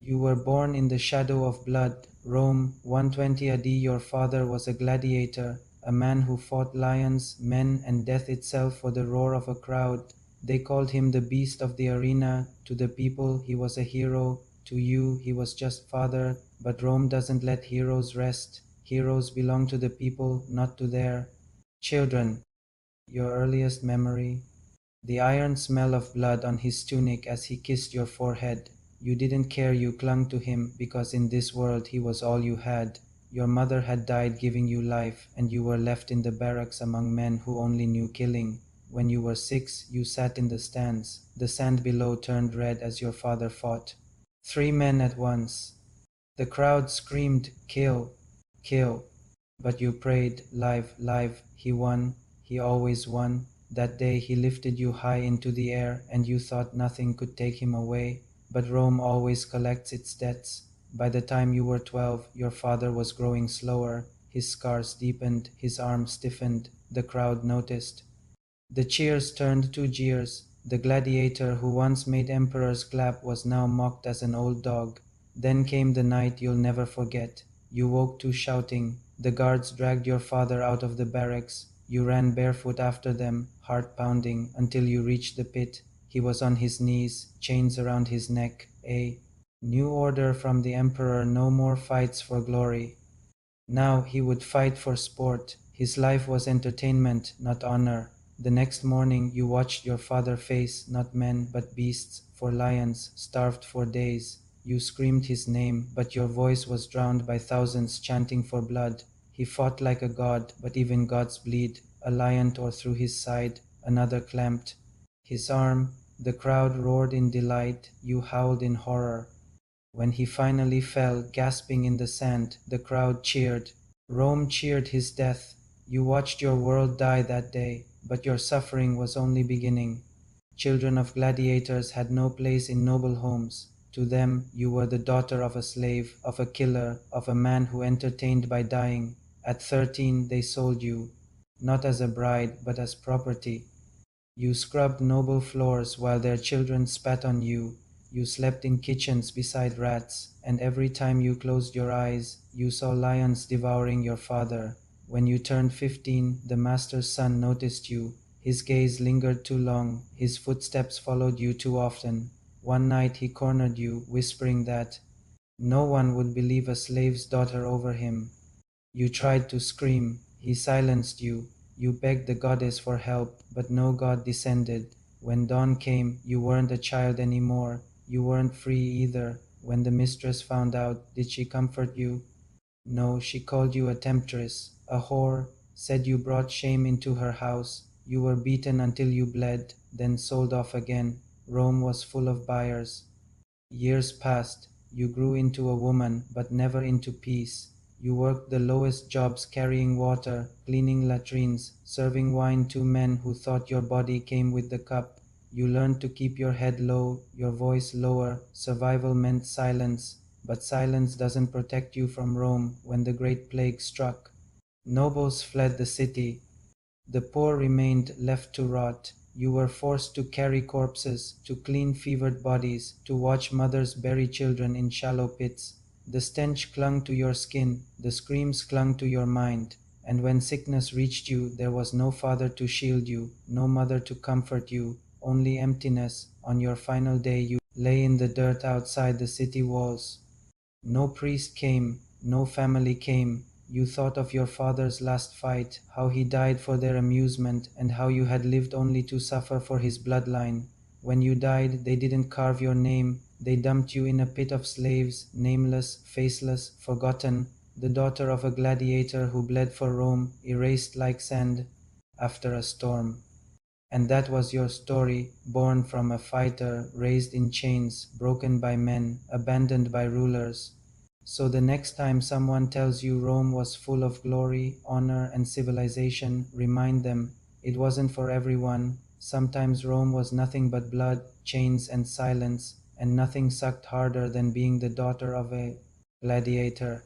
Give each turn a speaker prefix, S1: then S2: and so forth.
S1: You were born in the shadow of blood. Rome, 120 AD. Your father was a gladiator, a man who fought lions, men, and death itself for the roar of a crowd. They called him the beast of the arena. To the people, he was a hero. To you, he was just father. But Rome doesn't let heroes rest. Heroes belong to the people, not to their children. Your earliest memory? The iron smell of blood on his tunic as he kissed your forehead. You didn't care, you clung to him, because in this world he was all you had. Your mother had died giving you life, and you were left in the barracks among men who only knew killing. When you were 6, you sat in the stands. The sand below turned red as your father fought. 3 men at once. The crowd screamed, "Kill! Kill!" But you prayed, "Live! Live!" He won. He always won. That day he lifted you high into the air, and you thought nothing could take him away. But Rome always collects its debts. By the time you were 12, your father was growing slower. His scars deepened, his arms stiffened. The crowd noticed. The cheers turned to jeers. The gladiator who once made emperors clap was now mocked as an old dog. Then came the night you'll never forget. You woke to shouting. The guards dragged your father out of the barracks. You ran barefoot after them, heart pounding, until you reached the pit. He was on his knees, chains around his neck. A new order from the emperor: no more fights for glory. Now he would fight for sport. His life was entertainment, not honor. The next morning you watched your father face not men but beasts, for lions, starved for days. You screamed his name, but your voice was drowned by thousands chanting for blood. He fought like a god, but even gods bleed. A lion tore through his side, another clamped his arm. The crowd roared in delight, you howled in horror. When he finally fell, gasping in the sand, the crowd cheered. Rome cheered his death. You watched your world die that day, but your suffering was only beginning. Children of gladiators had no place in noble homes. To them, you were the daughter of a slave, of a killer, of a man who entertained by dying. At 13, they sold you, not as a bride, but as property. You scrubbed noble floors while their children spat on you. You slept in kitchens beside rats, and every time you closed your eyes, you saw lions devouring your father. When you turned 15, the master's son noticed you. His gaze lingered too long, his footsteps followed you too often. One night he cornered you, whispering that no one would believe a slave's daughter over him. You tried to scream. He silenced you. You begged the goddess for help, but no god descended. When dawn came, you weren't a child anymore. You weren't free either. When the mistress found out, did she comfort you? No, she called you a temptress, a whore, said you brought shame into her house. You were beaten until you bled, then sold off again. Rome was full of buyers. Years passed. You grew into a woman, but never into peace. You worked the lowest jobs, carrying water, cleaning latrines, serving wine to men who thought your body came with the cup. You learned to keep your head low, your voice lower. Survival meant silence, but silence doesn't protect you from Rome when the Great Plague struck. Nobles fled the city. The poor remained, left to rot. You were forced to carry corpses, to clean fevered bodies, to watch mothers bury children in shallow pits. The stench clung to your skin, the screams clung to your mind, and when sickness reached you, there was no father to shield you, no mother to comfort you, only emptiness. On your final day, you lay in the dirt outside the city walls. No priest came, no family came. You thought of your father's last fight, how he died for their amusement, and how you had lived only to suffer for his bloodline. When you died, they didn't carve your name. They dumped you in a pit of slaves, nameless, faceless, forgotten, the daughter of a gladiator who bled for Rome, erased like sand after a storm. And that was your story, born from a fighter, raised in chains, broken by men, abandoned by rulers. So the next time someone tells you Rome was full of glory, honor, and civilization, remind them it wasn't for everyone. Sometimes Rome was nothing but blood, chains, and silence, and nothing sucked harder than being the daughter of a gladiator.